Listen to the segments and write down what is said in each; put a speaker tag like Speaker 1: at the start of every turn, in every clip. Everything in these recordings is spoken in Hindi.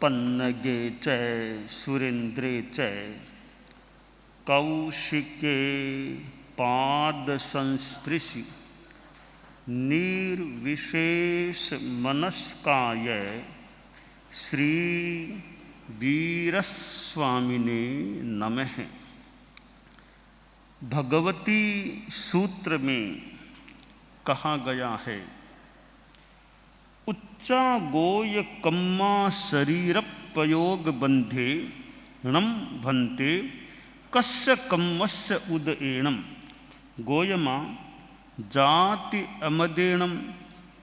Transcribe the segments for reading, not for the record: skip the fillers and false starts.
Speaker 1: पन्नगे च सुरेन्द्रे च कौशिके पाद संस्पृशि निर्विशेष मनस्काय श्री वीरस्वामिने नमः। भगवती सूत्र में कहा गया है, उच्चा गोय कम्मा शरीर पयोग बंधे णम भन्ते कस्य कम्मस्य उदएणम। गोयमा जाति अमदेणम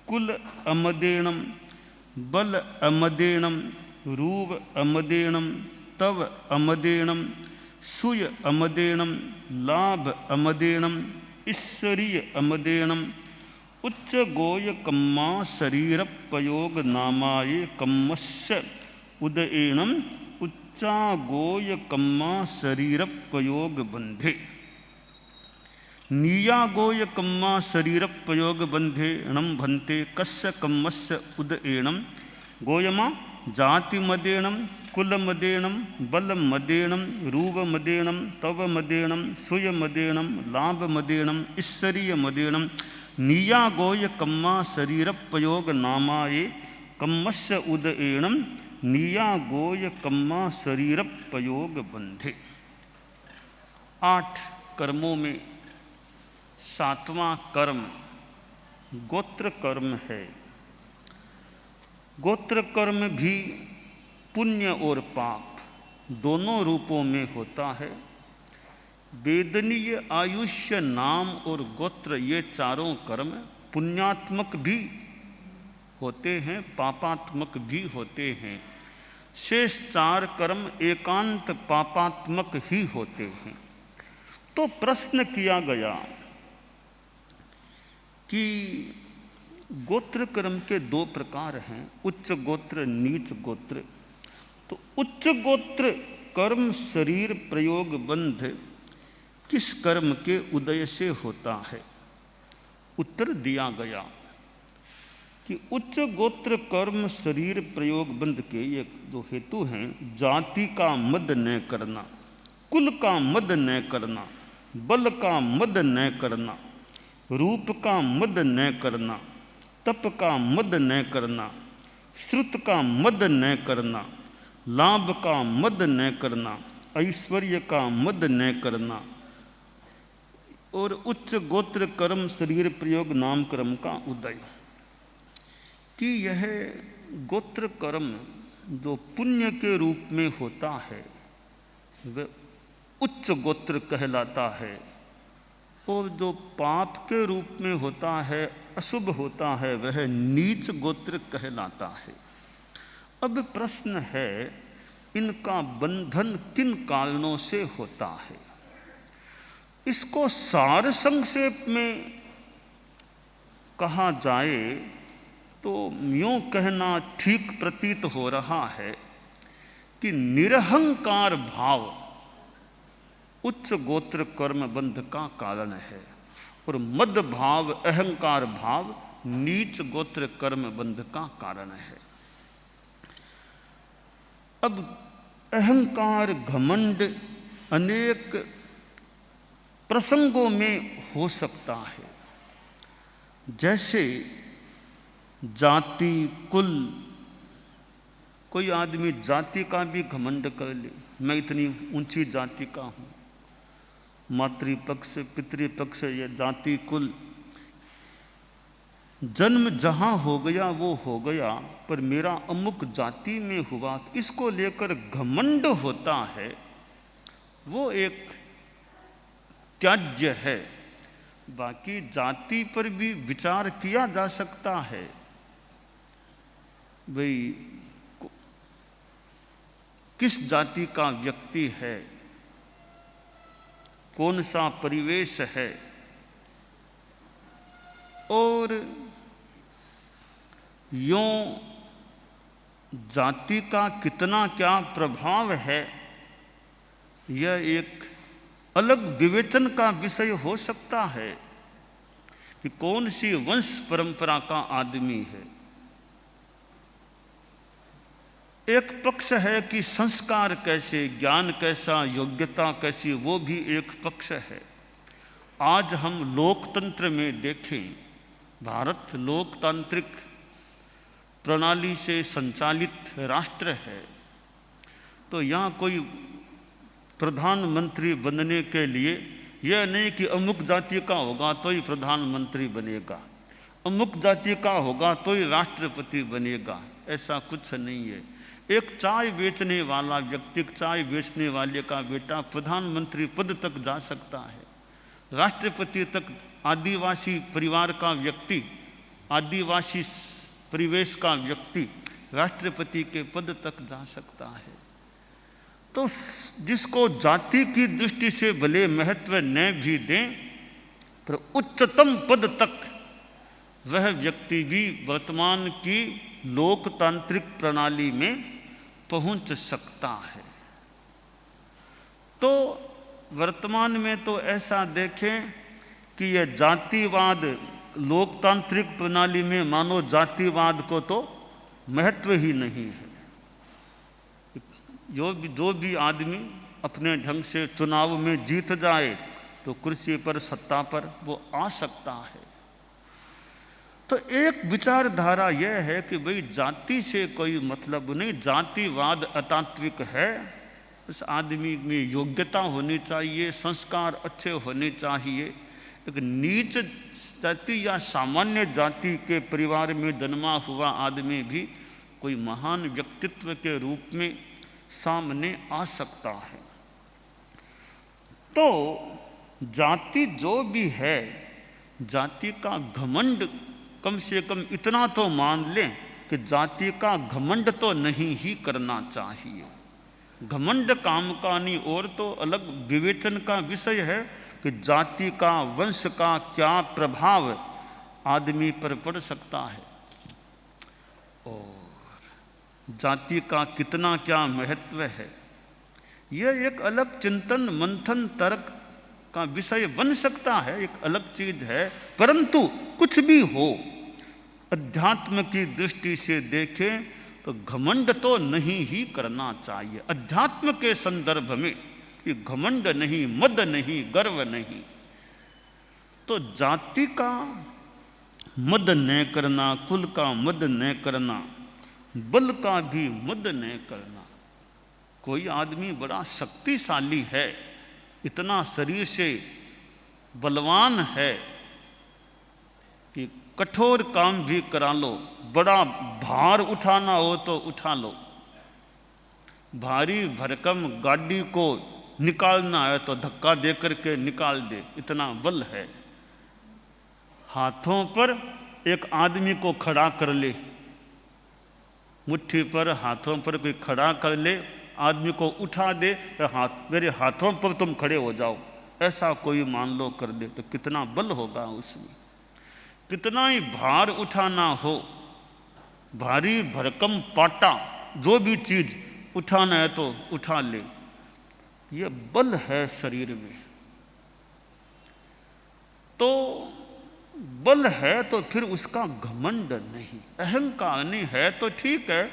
Speaker 1: कुल अमदेणम बल अमदेणम रूप अमदेणम तव अमदेणम सुय अमदेणम लाभ अमदेणम ईश्वरीय अमदेणम उच्च गोय कम्मा शरीर पयोग नामाये कम्मस्य उदएणम उच्चा गोय कम्मा शरीर पयोग बंधे। नीया गोय कम्मा शरीर पयोग बंधे णम भन्ते कस्य कम्मस्य उदएणम। गोयमा जाति मदेणम कुल मदेणम बल मदेणम रूप मदेणम तव मदेणम सुय मदेणम लाभ मदेणम ईश्वरीय मदेणम नीया गोय कम्मा शरीर पयोग नामाये कम्मस्य उदएणम नीया गोय कम्मा शरीर पयोग बंधे। 8 कर्मों में 7वां कर्म गोत्र कर्म है। गोत्र कर्म भी पुण्य और पाप दोनों रूपों में होता है। वेदनीय आयुष्य नाम और गोत्र ये चारों कर्म पुण्यात्मक भी होते हैं, पापात्मक भी होते हैं। शेष 4 कर्म एकांत पापात्मक ही होते हैं। तो प्रश्न किया गया कि गोत्र कर्म के 2 प्रकार हैं, उच्च गोत्र नीच गोत्र। तो उच्च गोत्र कर्म शरीर प्रयोग बंध किस कर्म के उदय से होता है? उत्तर दिया गया कि उच्च गोत्र कर्म शरीर प्रयोग बंध के ये 2 हेतु हैं। जाति का मद न करना, कुल का मद न करना, बल का मद न करना, रूप का मद न करना, तप का मद न करना, श्रुत का मद न करना, लाभ का मद न करना, ऐश्वर्य का मद न करना और उच्च गोत्र कर्म शरीर प्रयोग नाम कर्म का उदय। कि यह गोत्र कर्म जो पुण्य के रूप में होता है वह उच्च गोत्र कहलाता है और जो पाप के रूप में होता है, अशुभ होता है, वह नीच गोत्र कहलाता है। अब प्रश्न है, इनका बंधन किन कारणों से होता है? इसको सार संक्षेप में कहा जाए तो यूं कहना ठीक प्रतीत हो रहा है कि निरहंकार भाव उच्च गोत्र कर्म बंध का कारण है और मद भाव अहंकार भाव नीच गोत्र कर्म बंध का कारण है। अब अहंकार घमंड अनेक प्रसंगों में हो सकता है, जैसे जाति कुल। कोई आदमी जाति का भी घमंड कर ले, मैं इतनी ऊंची जाति का हूँ, मातृपक्ष पितृपक्ष ये जाति कुल, जन्म जहाँ हो गया वो हो गया, पर मेरा अमुक जाति में हुआ, इसको लेकर घमंड होता है, वो एक त्याज्य है। बाकी जाति पर भी विचार किया जा सकता है, भाई किस जाति का व्यक्ति है, कौन सा परिवेश है और यों जाति का कितना क्या प्रभाव है, यह एक अलग विवेचन का विषय हो सकता है कि कौन सी वंश परंपरा का आदमी है। एक पक्ष है कि संस्कार कैसे, ज्ञान कैसा, योग्यता कैसी, वो भी एक पक्ष है। आज हम लोकतंत्र में देखें, भारत लोकतांत्रिक प्रणाली से संचालित राष्ट्र है, तो यहाँ कोई प्रधानमंत्री बनने के लिए यह नहीं कि अमुक जाति का होगा तो ही प्रधानमंत्री बनेगा, अमुक जाति का होगा तो ही राष्ट्रपति बनेगा, ऐसा कुछ नहीं है। एक चाय बेचने वाला व्यक्ति, चाय बेचने वाले का बेटा प्रधानमंत्री पद तक जा सकता है, राष्ट्रपति तक आदिवासी परिवार का व्यक्ति, आदिवासी परिवेश का व्यक्ति राष्ट्रपति के पद तक जा सकता है। तो जिसको जाति की दृष्टि से भले महत्व न भी दें, पर उच्चतम पद तक वह व्यक्ति भी वर्तमान की लोकतांत्रिक प्रणाली में पहुंच सकता है। तो वर्तमान में तो ऐसा देखें कि यह जातिवाद, लोकतांत्रिक प्रणाली में मानो जातिवाद को तो महत्व ही नहीं है। जो भी आदमी अपने ढंग से चुनाव में जीत जाए तो कुर्सी पर, सत्ता पर वो आ सकता है। तो एक विचारधारा यह है कि भाई जाति से कोई मतलब नहीं, जातिवाद अतात्विक है, उस आदमी में योग्यता होनी चाहिए, संस्कार अच्छे होने चाहिए। एक नीच जाति या सामान्य जाति के परिवार में जन्मा हुआ आदमी भी कोई महान व्यक्तित्व के रूप में सामने आ सकता है। तो जाति जो भी है, जाति का घमंड कम से कम इतना तो मान लें कि जाति का घमंड तो नहीं ही करना चाहिए। घमंड काम का नहीं, और तो अलग विवेचन का विषय है कि जाति का, वंश का क्या प्रभाव आदमी पर पड़ सकता है और जाति का कितना क्या महत्व है। यह एक अलग चिंतन, मंथन, तर्क का विषय बन सकता है, एक अलग चीज है। परंतु कुछ भी हो, अध्यात्म की दृष्टि से देखें तो घमंड तो नहीं ही करना चाहिए। अध्यात्म के संदर्भ में कि घमंड नहीं, मद नहीं, गर्व नहीं। तो जाति का मद न करना, कुल का मद न करना, बल का भी मद न करना। कोई आदमी बड़ा शक्तिशाली है, इतना शरीर से बलवान है कि कठोर काम भी करा लो, बड़ा भार उठाना हो तो उठा लो, भारी भरकम गाड़ी को निकालना है तो धक्का दे करके निकाल दे, इतना बल है। हाथों पर एक आदमी को खड़ा कर ले, मुट्ठी पर, हाथों पर कोई खड़ा कर ले, आदमी को उठा दे, हाथ मेरे हाथों पर तुम खड़े हो जाओ, ऐसा कोई मान लो कर दे तो कितना बल होगा उसमें। कितना ही भार उठाना हो, भारी भरकम पाटा, जो भी चीज उठाना है तो उठा ले, ये बल है शरीर में। तो बल है तो फिर उसका घमंड नहीं, अहंकार नहीं है तो ठीक है,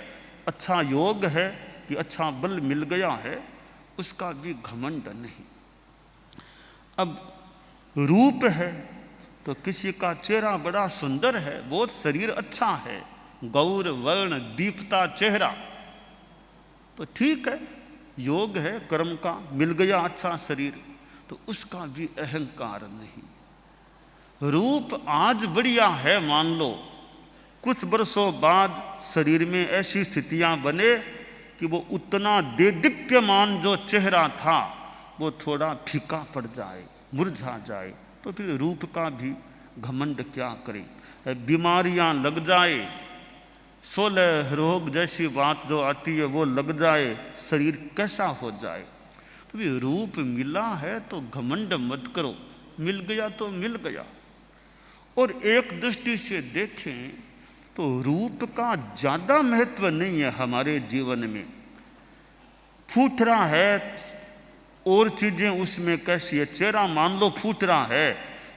Speaker 1: अच्छा योग है कि अच्छा बल मिल गया है, उसका भी घमंड नहीं। अब रूप है तो किसी का चेहरा बड़ा सुंदर है, बहुत शरीर अच्छा है, गौर वर्ण दीप्ता चेहरा, तो ठीक है, योग है, कर्म का मिल गया अच्छा शरीर, तो उसका भी अहंकार नहीं। रूप आज बढ़िया है, मान लो कुछ वर्षों बाद शरीर में ऐसी स्थितियां बने कि वो उतना देदीप्यमान जो चेहरा था वो थोड़ा फीका पड़ जाए, मुरझा जाए, तो फिर रूप का भी घमंड क्या करें। बीमारियां लग जाए, 16 रोग जैसी बात जो आती है वो लग जाए, शरीर कैसा हो जाए। तो भी रूप मिला है तो घमंड मत करो, मिल गया तो मिल गया। और एक दृष्टि से देखें तो रूप का ज्यादा महत्व नहीं है हमारे जीवन में। फूट रहा है और चीजें उसमें कैसी है, चेहरा मान लो फूट रहा है,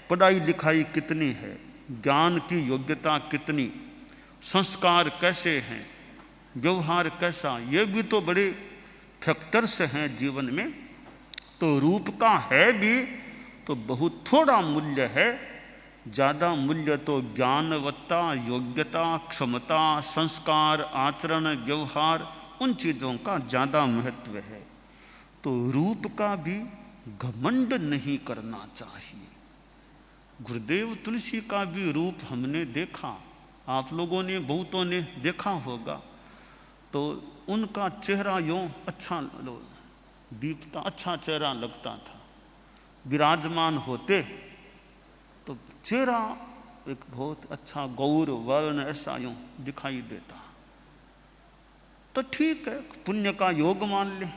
Speaker 1: पढ़ाई लिखाई कितनी है, ज्ञान की योग्यता कितनी, संस्कार कैसे हैं, व्यवहार कैसा, ये भी तो बड़े फैक्टर्स हैं जीवन में। तो रूप का है भी तो बहुत थोड़ा मूल्य है, ज़्यादा मूल्य तो ज्ञानवत्ता, योग्यता, क्षमता, संस्कार, आचरण, व्यवहार, उन चीज़ों का ज़्यादा महत्व है। तो रूप का भी घमंड नहीं करना चाहिए। गुरुदेव तुलसी का भी रूप हमने देखा, आप लोगों ने, बहुतों ने देखा होगा। तो उनका चेहरा यूँ अच्छा दीपता, अच्छा चेहरा लगता था। विराजमान होते तो चेहरा एक बहुत अच्छा गौर वर्ण ऐसा यूँ दिखाई देता। तो ठीक है, पुण्य का योग मान ले।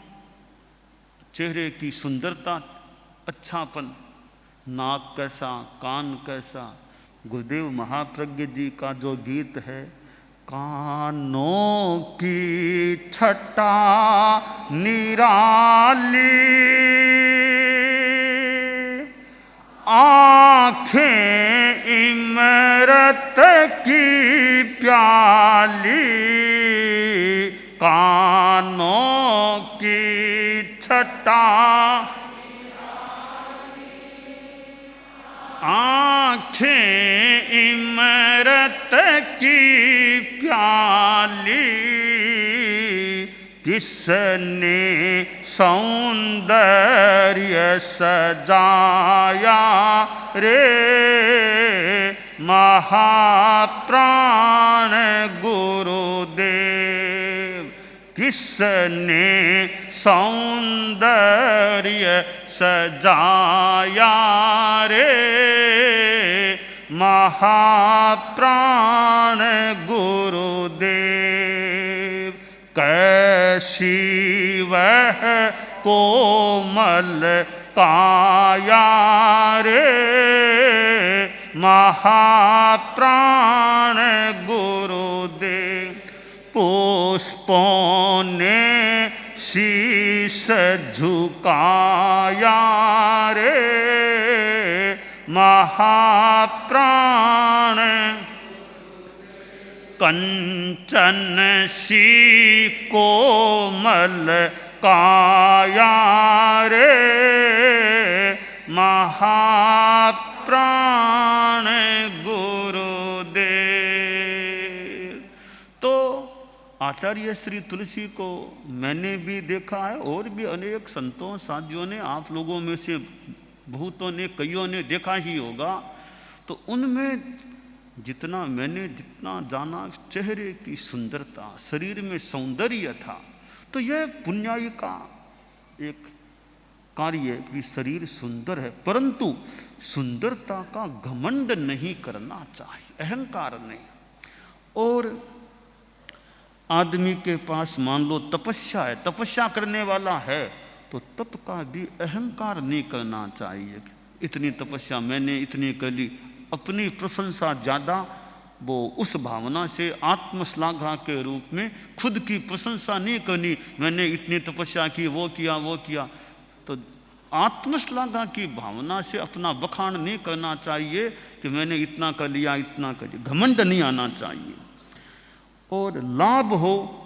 Speaker 1: चेहरे की सुंदरता, अच्छापन, नाक कैसा, कान कैसा। गुरुदेव महाप्रज्ञ जी का जो गीत है, कानों की छटा निराली, आँखें इमरत की प्याली, कानों की छटा, आँखें इमरत की प्याली, किसने सौंदर्य सजाया रे महाप्राण गुरुदेव, किसने सौंदर्य सजाया रे महाप्राण गुरुदेव। कैसी वह कोमल काया रे महाप्राण गुरुदेव, पुष्पों ने शीश झुकाया रे महाप्राण, कंचन सी कोमल काया रे महाप्राण गुरुदेव। तो आचार्य श्री तुलसी को मैंने भी देखा है, और भी अनेक संतों साधियों ने, आप लोगों में से बहुतों ने, कईयों ने देखा ही होगा। तो उनमें जितना जाना, चेहरे की सुंदरता, शरीर में सौंदर्य था। तो यह पुण्याई का एक कार्य कि शरीर सुंदर है, परंतु सुंदरता का घमंड नहीं करना चाहिए, अहंकार नहीं। और आदमी के पास मान लो तपस्या है, तपस्या करने वाला है, तो तप का भी अहंकार नहीं करना चाहिए। इतनी तपस्या मैंने इतनी कर ली, अपनी प्रशंसा ज़्यादा, वो उस भावना से आत्मश्लाघा के रूप में खुद की प्रशंसा नहीं करनी, मैंने इतनी तपस्या की, वो किया वो किया। तो आत्मश्लाघा की भावना से अपना बखान नहीं करना चाहिए कि मैंने इतना कर लिया, इतना कर लिया, घमंड नहीं आना चाहिए। और लाभ हो,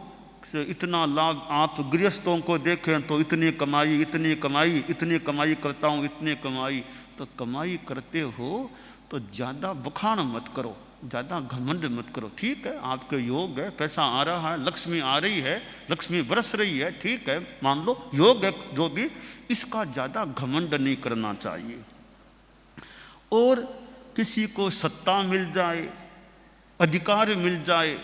Speaker 1: इतना लाभ, आप गृहस्थों को देखें तो इतनी कमाई, इतनी कमाई, इतनी कमाई करता हूँ, इतनी कमाई। तो कमाई करते हो तो ज़्यादा बखान मत करो, ज़्यादा घमंड मत करो। ठीक है, आपके योग है, पैसा आ रहा है, लक्ष्मी आ रही है, लक्ष्मी बरस रही है, ठीक है, मान लो योग है जो भी, इसका ज़्यादा घमंड नहीं करना चाहिए। और किसी को सत्ता मिल जाए, अधिकार मिल जाए,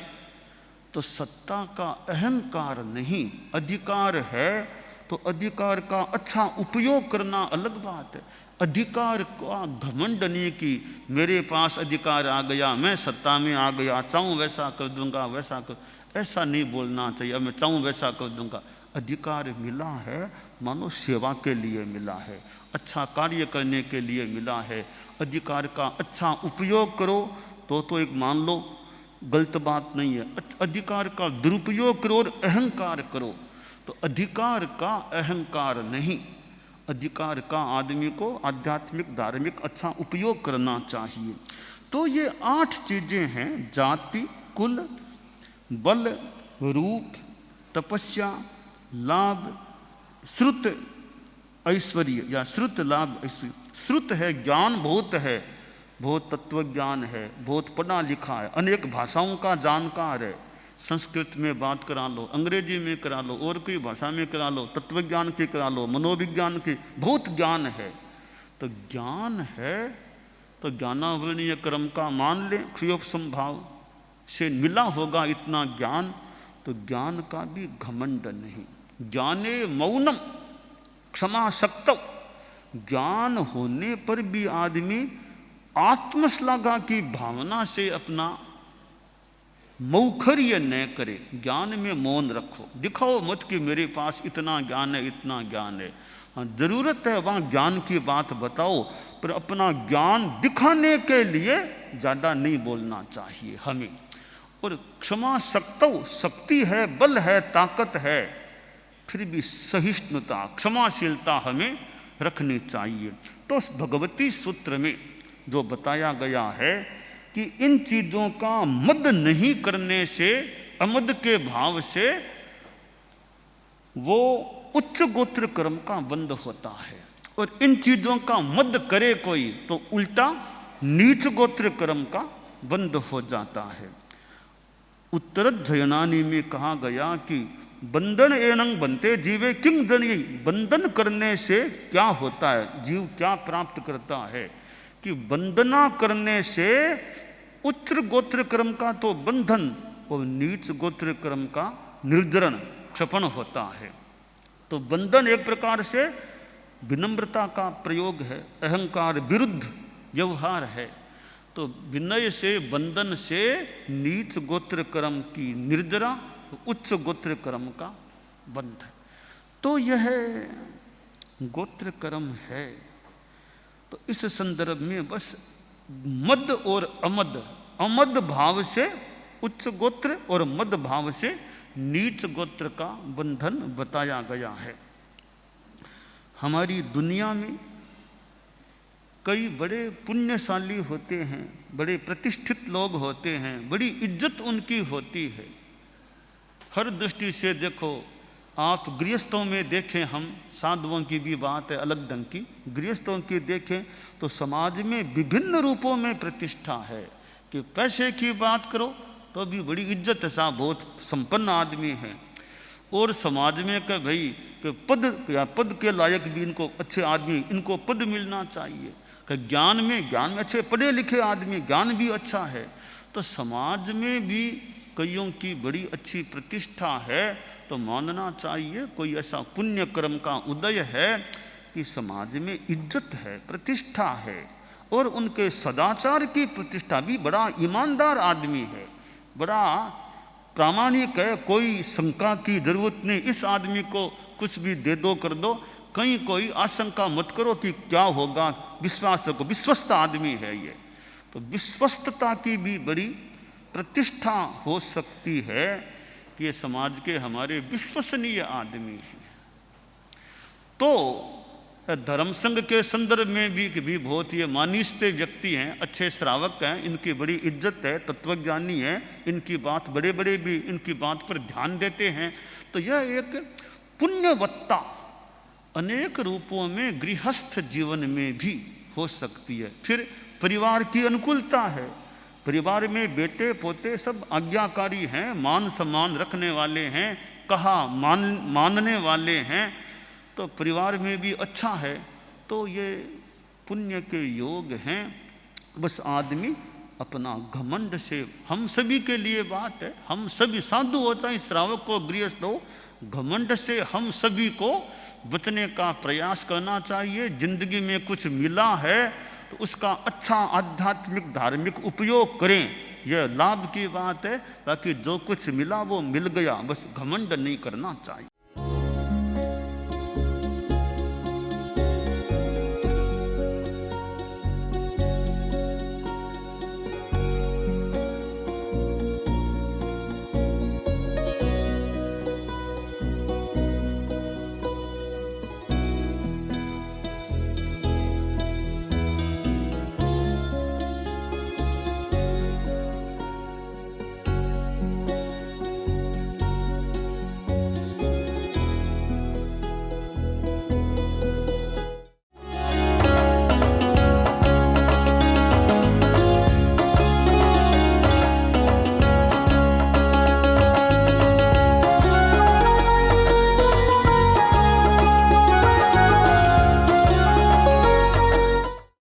Speaker 1: तो सत्ता का अहंकार नहीं, अधिकार है तो अधिकार का अच्छा उपयोग करना अलग बात है। अधिकार का घमंड नहीं कि मेरे पास अधिकार आ गया, मैं सत्ता में आ गया, चाहूँ वैसा कर दूंगा, वैसा कर, ऐसा नहीं बोलना चाहिए, मैं चाहूँ वैसा कर दूंगा। अधिकार मिला है मानो सेवा के लिए मिला है, अच्छा कार्य करने के लिए मिला है। अधिकार का अच्छा उपयोग करो तो एक मान लो गलत बात नहीं है। अधिकार का दुरुपयोग करो और अहंकार करो तो अधिकार का अहंकार नहीं, अधिकार का आदमी को आध्यात्मिक धार्मिक अच्छा उपयोग करना चाहिए। तो ये 8 चीज़ें हैं, जाति, कुल, बल, रूप, तपस्या, लाभ, श्रुत ऐश्वर्य या श्रुत लाभ ऐश्वर्य। श्रुत है ज्ञान, बहुत है, बहुत तत्व ज्ञान है, बहुत पढ़ा लिखा है, अनेक भाषाओं का जानकार है। संस्कृत में बात करा लो, अंग्रेजी में करा लो, और कोई भाषा में करा लो, तत्व ज्ञान की करा लो, मनोविज्ञान की, बहुत ज्ञान है। तो ज्ञान है तो ज्ञानावरणीय कर्म का मान लें, क्षयोप संभाव से मिला होगा इतना ज्ञान, तो ज्ञान का भी घमंड नहीं। ज्ञाने मौनम क्षमा शक्तव, ज्ञान होने पर भी आदमी आत्मश्लाघा की भावना से अपना मौखर्य न करे। ज्ञान में मौन रखो, दिखाओ मत कि मेरे पास इतना ज्ञान है, इतना ज्ञान है। हाँ, जरूरत है वहाँ ज्ञान की बात बताओ, पर अपना ज्ञान दिखाने के लिए ज़्यादा नहीं बोलना चाहिए हमें। और क्षमा शक्तव, शक्ति है, बल है, ताकत है, फिर भी सहिष्णुता, क्षमाशीलता हमें रखनी चाहिए। तो उस भगवती सूत्र में जो बताया गया है कि इन चीज़ों का मद नहीं करने से, अमद के भाव से वो उच्च गोत्र कर्म का बंध होता है। और इन चीज़ों का मद करे कोई तो उल्टा नीच गोत्र कर्म का बंध हो जाता है। उत्तरध्ययनानि में कहा गया कि बंधन एनंग बनते जीवे किंग जनी, बंधन करने से क्या होता है, जीव क्या प्राप्त करता है, कि वंदना करने से उच्च गोत्र कर्म का तो बंधन और नीच गोत्र कर्म का निर्जरण, क्षपण होता है। तो बंधन एक प्रकार से विनम्रता का प्रयोग है, अहंकार विरुद्ध व्यवहार है। तो विनय से, बंधन से नीच गोत्र कर्म की निर्जरा, उच्च गोत्र कर्म का बंध। तो यह गोत्र कर्म है। तो इस संदर्भ में बस मद और अमद, अमद भाव से उच्च गोत्र और मद भाव से नीच गोत्र का बंधन बताया गया है। हमारी दुनिया में कई बड़े पुण्यशाली होते हैं, बड़े प्रतिष्ठित लोग होते हैं, बड़ी इज्जत उनकी होती है। हर दृष्टि से देखो आप, गृहस्थों में देखें, हम साधुओं की भी बात है अलग ढंग की, गृहस्थों की देखें तो समाज में विभिन्न रूपों में प्रतिष्ठा है। कि पैसे की बात करो तो भी बड़ी इज्जत है, साहब बहुत संपन्न आदमी है। और समाज में कह भाई कि पद या पद के लायक भी इनको अच्छे आदमी, इनको पद मिलना चाहिए। कि ज्ञान में अच्छे पढ़े लिखे आदमी, ज्ञान भी अच्छा है। तो समाज में भी कईयों की बड़ी अच्छी प्रतिष्ठा है, तो मानना चाहिए कोई ऐसा पुण्य कर्म का उदय है कि समाज में इज्जत है, प्रतिष्ठा है। और उनके सदाचार की प्रतिष्ठा भी, बड़ा ईमानदार आदमी है, बड़ा प्रामाणिक है, कोई शंका की जरूरत नहीं, इस आदमी को कुछ भी दे दो कर दो, कहीं कोई आशंका मत करो कि क्या होगा, विश्वास रखो, विश्वस्त आदमी है ये। तो विश्वस्तता की भी बड़ी प्रतिष्ठा हो सकती है कि ये समाज के हमारे विश्वसनीय आदमी हैं। तो धर्म संघ के संदर्भ में भी बहुत ये मानिस्ते व्यक्ति हैं, अच्छे श्रावक हैं, इनकी बड़ी इज्जत है, तत्वज्ञानी है, इनकी बात बड़े बड़े भी इनकी बात पर ध्यान देते हैं। तो यह एक पुण्यवत्ता अनेक रूपों में गृहस्थ जीवन में भी हो सकती है। फिर परिवार की अनुकूलता है, परिवार में बेटे पोते सब आज्ञाकारी हैं, मान सम्मान रखने वाले हैं, कहा मानने वाले हैं, तो परिवार में भी अच्छा है। तो ये पुण्य के योग हैं। बस आदमी अपना घमंड से, हम सभी के लिए बात है, हम सभी साधु हो चाहे श्रावक हो गृहस्थ हो, घमंड से हम सभी को बचने का प्रयास करना चाहिए। जिंदगी में कुछ मिला है तो उसका अच्छा आध्यात्मिक धार्मिक उपयोग करें, यह लाभ की बात है। ताकि जो कुछ मिला वो मिल गया, बस घमंड नहीं करना चाहिए।